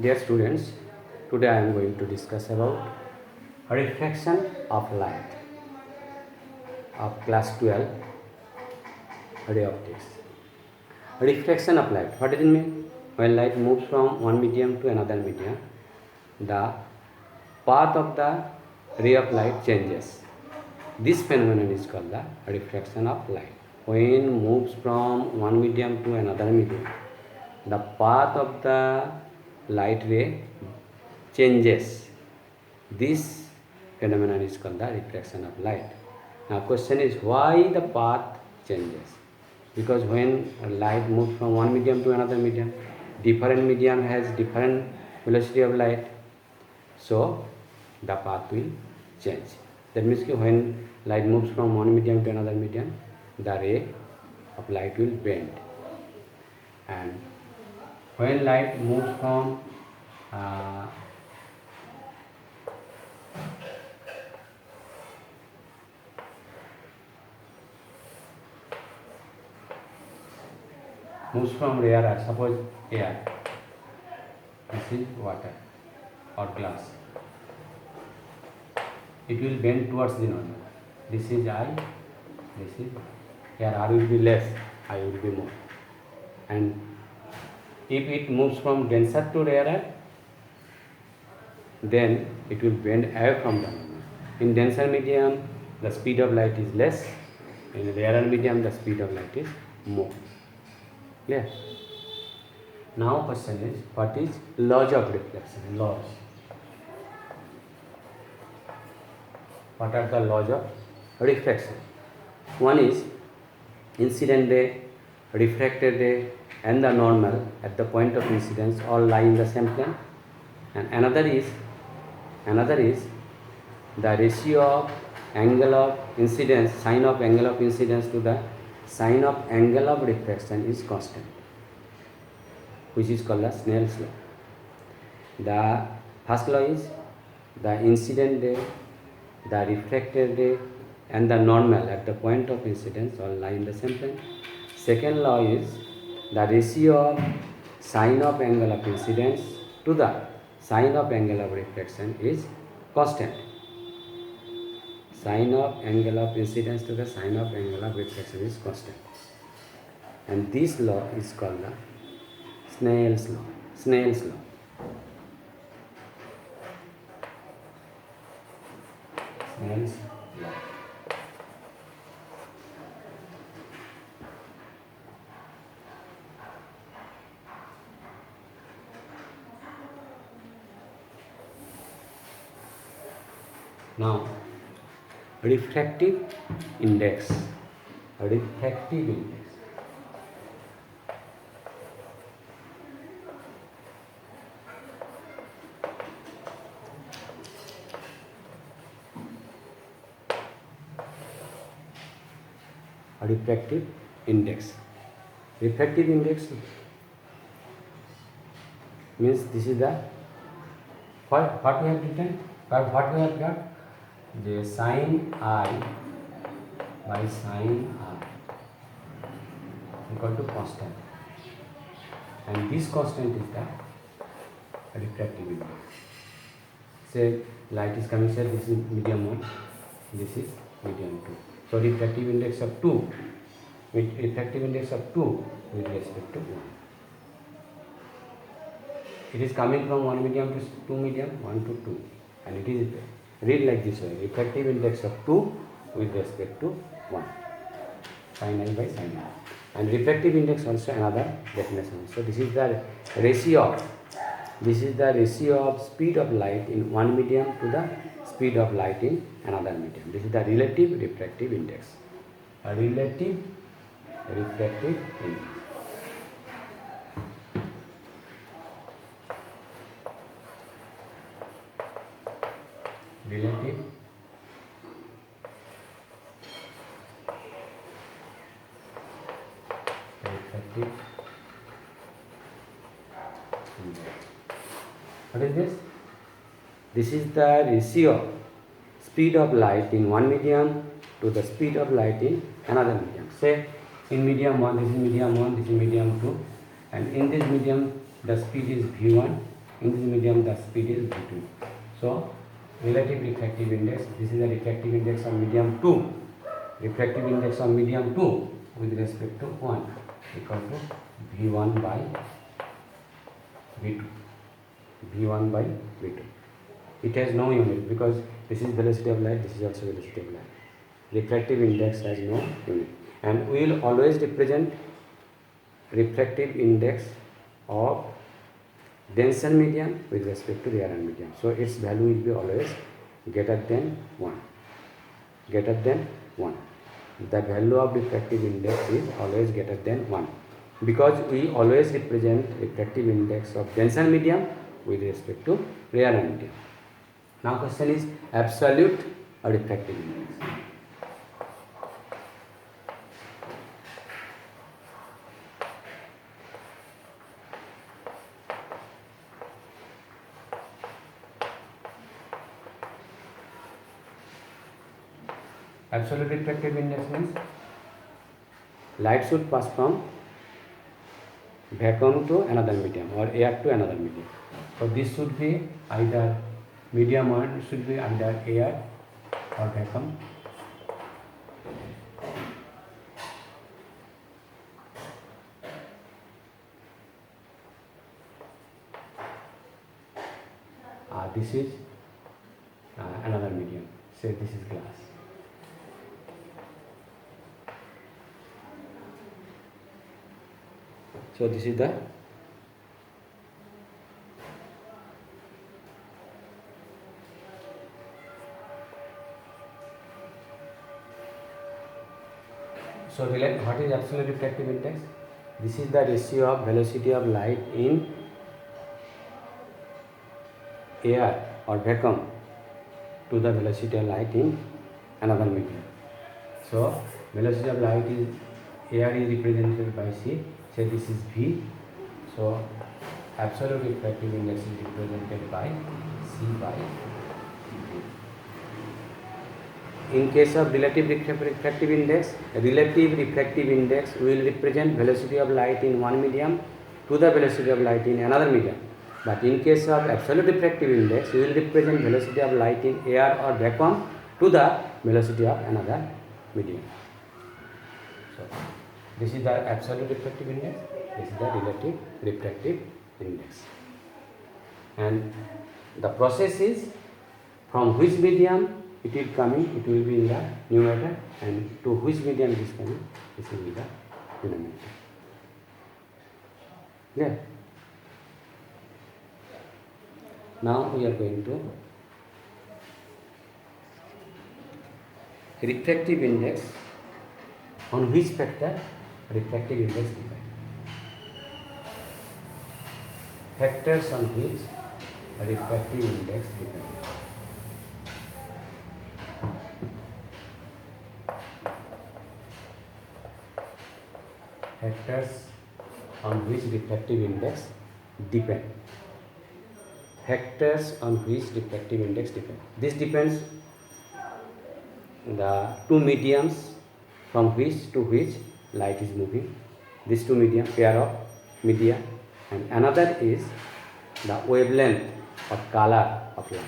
Dear students, today I am going to discuss about refraction of light of class 12 ray optics. Refraction of light. What does it mean? When light moves from one medium to another medium, the path of the ray of light changes. This phenomenon is called the refraction of light. When moves from one medium to another medium, the path of the light ray changes. This phenomenon is called the refraction of light. Now question is, why the path changes? Because when light moves from one medium to another medium, different medium has different velocity of light, so the path will change. That means when light moves from one medium to another medium, the ray of light will bend. And when light moves from rare earth, suppose air, this is water or glass, it will bend towards the normal. This is I, this is here R will be less, I will be more. And if it moves from denser to rarer, then it will bend away from the normal. In denser medium, the speed of light is less. In rarer medium, the speed of light is more. Clear? Now question is, what is laws of reflection? Laws. What are the laws of refraction? One is incident ray, refracted ray, and the normal at the point of incidence all lie in the same plane. And another is the ratio of angle of incidence, sine of angle of incidence to the sine of angle of refraction is constant, which is called the Snell's law. The first law is the incident ray, the refracted ray, and the normal at the point of incidence all lie in the same plane. Second law is the ratio of sine of angle of incidence to the sine of angle of refraction is constant. Sine of angle of incidence to the sine of angle of refraction is constant. And this law is called the Snell's law. Snell's law. Snell's law. Now, refractive index. Refractive index. Refractive index. Refractive index means this is the what we have written. What we have got? The sin I by sin R equal to constant, and this constant is the refractive index. Say light is coming, say this is medium 1, this is medium 2. So refractive index of 2 with refractive index of 2 with respect to 1. It is coming from one medium to two medium, 1 to 2, and it is read like this way: refractive index of 2 with respect to 1, sin I by sin R. And refractive index also another definition. So this is the ratio of speed of light in one medium to the speed of light in another medium. This is the relative refractive index. A relative refractive index. Relative refractive index. What is this? This is the ratio speed of light in one medium to the speed of light in another medium. Say in medium 1, this is medium 1, this is medium 2, and in this medium the speed is v1, In this medium the speed is v2. So relative refractive index, this is the refractive index of medium 2. Refractive index of medium 2 with respect to 1 equal to v1 by v2. v1 by v2. It has no unit because this is velocity of light, this is also velocity of light. Refractive index has no unit, and we will always represent refractive index of denser medium with respect to rarer medium. So its value will be always greater than 1. Greater than 1. The value of refractive index is always greater than 1 because we always represent refractive index of denser medium with respect to rarer medium. Now question is absolute refractive index. Absolute refractive index means light should pass from vacuum to another medium or air to another medium. So this should be either medium one should be either air or vacuum. This is another medium. Say this is glass. So this is the what is absolute refractive index? This is the ratio of velocity of light in air or vacuum to the velocity of light in another medium. So velocity of light is air is represented by C. Say this is V. So absolute refractive index is represented by C by V. In case of relative refractive index will represent velocity of light in one medium to the velocity of light in another medium. But in case of absolute refractive index, we will represent velocity of light in air or vacuum to the velocity of another medium. So this is the absolute refractive index, this is the relative refractive index. And the process is from which medium it is coming, it will be in the numerator, and to which medium it is coming, this will be the denominator. Yeah. Now we are going to refractive index, on which factor refractive index depends. Factors on which refractive index depends. Factors on which refractive index depend. Factors on which refractive index depend. This depends the two mediums from which to which light is moving. These two medium, pair of media, and another is the wavelength or color of light.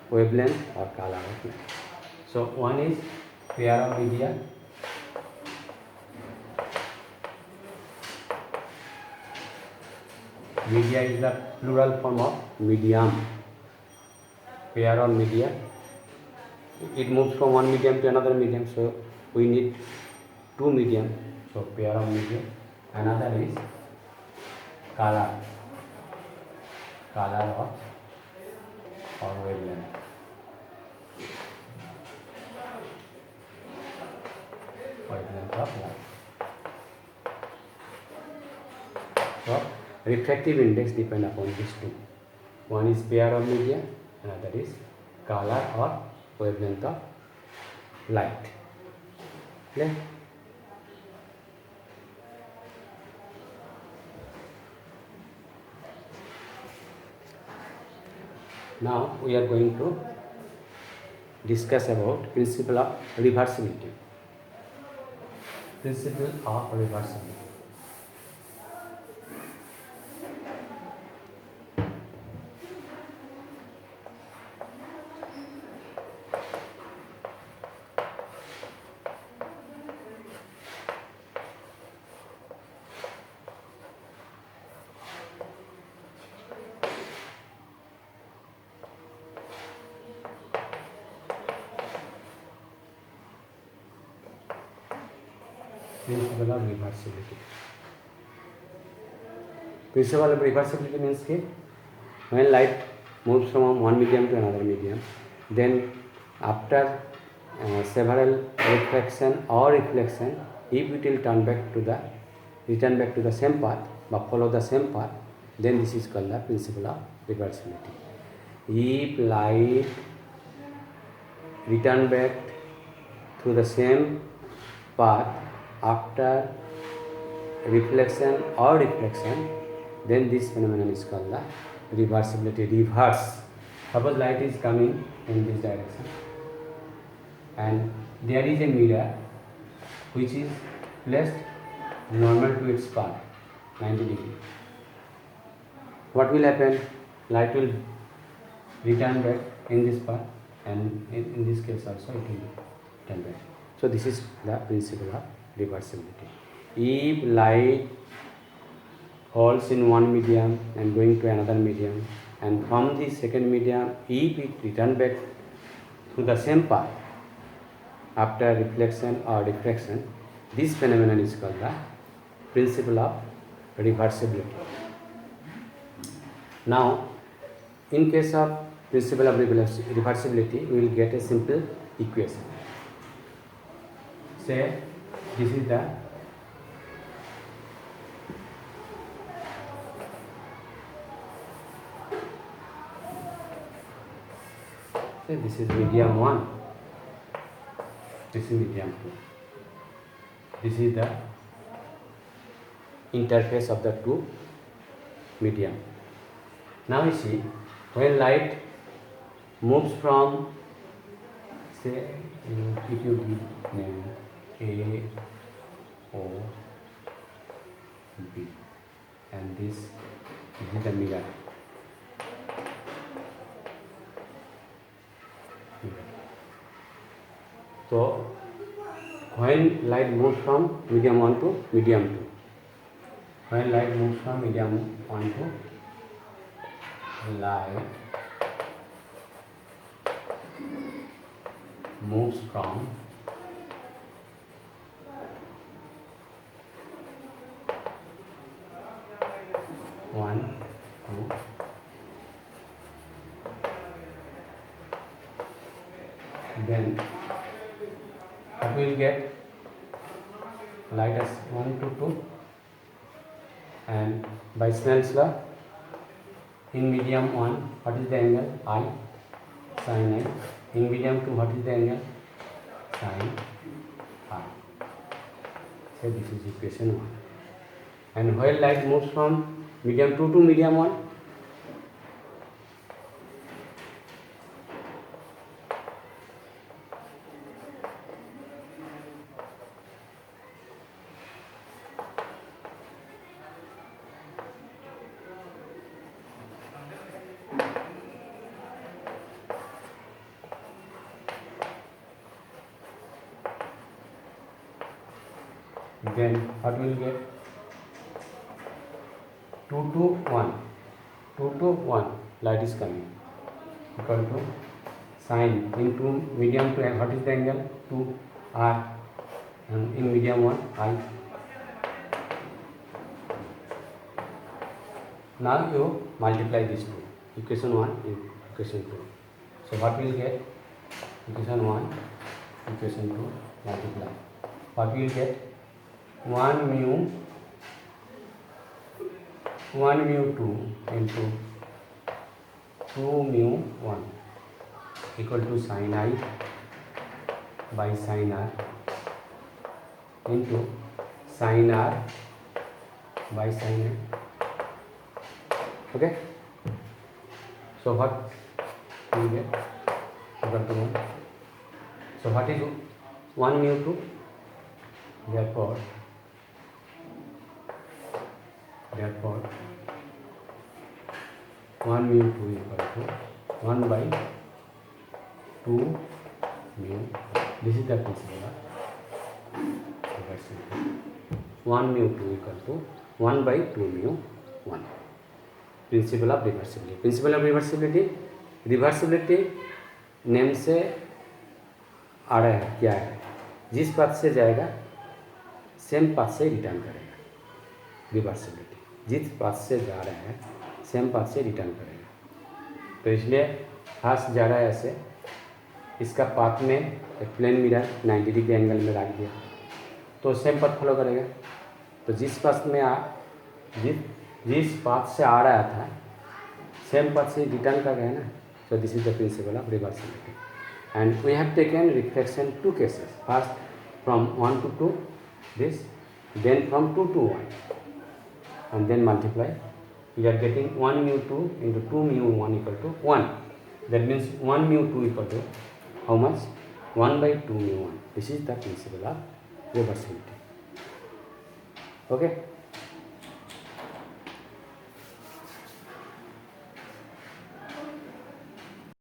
Wavelength or color of light. So one is pair of media. Media is the plural form of medium. Pair of media. It moves from one medium to another medium, so we need two medium. So pair of media. Another is color. Color of or wavelength. Wavelength of light. So refractive index depend upon these two. One is pair of media, another is color or wavelength of light. Clear? Now we are going to discuss about principle of reversibility. Principle of reversibility. Principle of reversibility. Principle of reversibility means that when light moves from one medium to another medium, then after several refraction or reflection, if it will return back to the same path, but follow the same path, then this is called the principle of reversibility. If light return back through the same path after reflection or refraction, then this phenomenon is called the reversibility. Reverse. Suppose light is coming in this direction and there is a mirror which is placed normal to its path, 90 degree. What will happen? Light will return back in this path, and in this case also it will return back. So this is the principle of reversibility. If light falls in one medium and going to another medium, and from the second medium, if it return back to the same path after reflection or diffraction, this phenomenon is called the principle of reversibility. Now, in case of principle of reversibility, we will get a simple equation. Say this is the this is medium 1, this is medium 2. This is the interface of the two medium. Now you see, when light moves from, say, if you give name A, O, B, and this is the mirror. So, when light moves from medium 1 to medium 2, when light moves from medium 1 to light moves from one to then what we will get? Light as 1 to 2, and by Snell's law, in medium 1, what is the angle? I, sin I. In medium 2, what is the angle? Sin I. So this is equation 1. And where light moves from medium 2 to medium 1? Then what will get? 2 to 1. 2 to 1 light is coming equal to sine into medium 2, what is the angle? 2 R, and in medium 1 I. Now you multiply these two, equation 1 and equation 2. So what will get? Equation 1, equation 2 multiply. What will get? 1 mu 2 into 2 mu 1 equal to sin I by sin R into sin R by sin I. Okay? So what we get? Equal to 1. So what is 1 mu 2? Therefore 1 mu 2 equal to 1 by 2 mu. This is the principle of reversibility. 1 mu 2 equal to 1 by 2 mu 1. Principle of reversibility. Principle of reversibility, reversibility name से आ रहा है, क्या है? जिस पथ से जाएगा same path से रिटर्न करेगा, रिवर्सिबिलिटी, जिस पाथ से जा रहा है सेम पाथ से रिटर्न करेगा। तो इसलिए फास्ट जा रहा है ऐसे, इसका पाथ में एक प्लेन मिरर 90 डिग्री एंगल में रख दिया तो सेम पाथ फॉलो करेगा। तो जिस पाथ में जिस पाथ से आ रहा था सेम पाथ से रिटर्न कर गया ना। So this is the principle of reversibility and we have taken reflection 2 cases, first from 1 to 2 this, then from 2 to 1 and then multiply. We are getting 1 mu 2 into 2 mu 1 equal to 1. That means 1 mu 2 equal to how much? 1 by 2 mu 1. This is the principle of reversibility. Okay.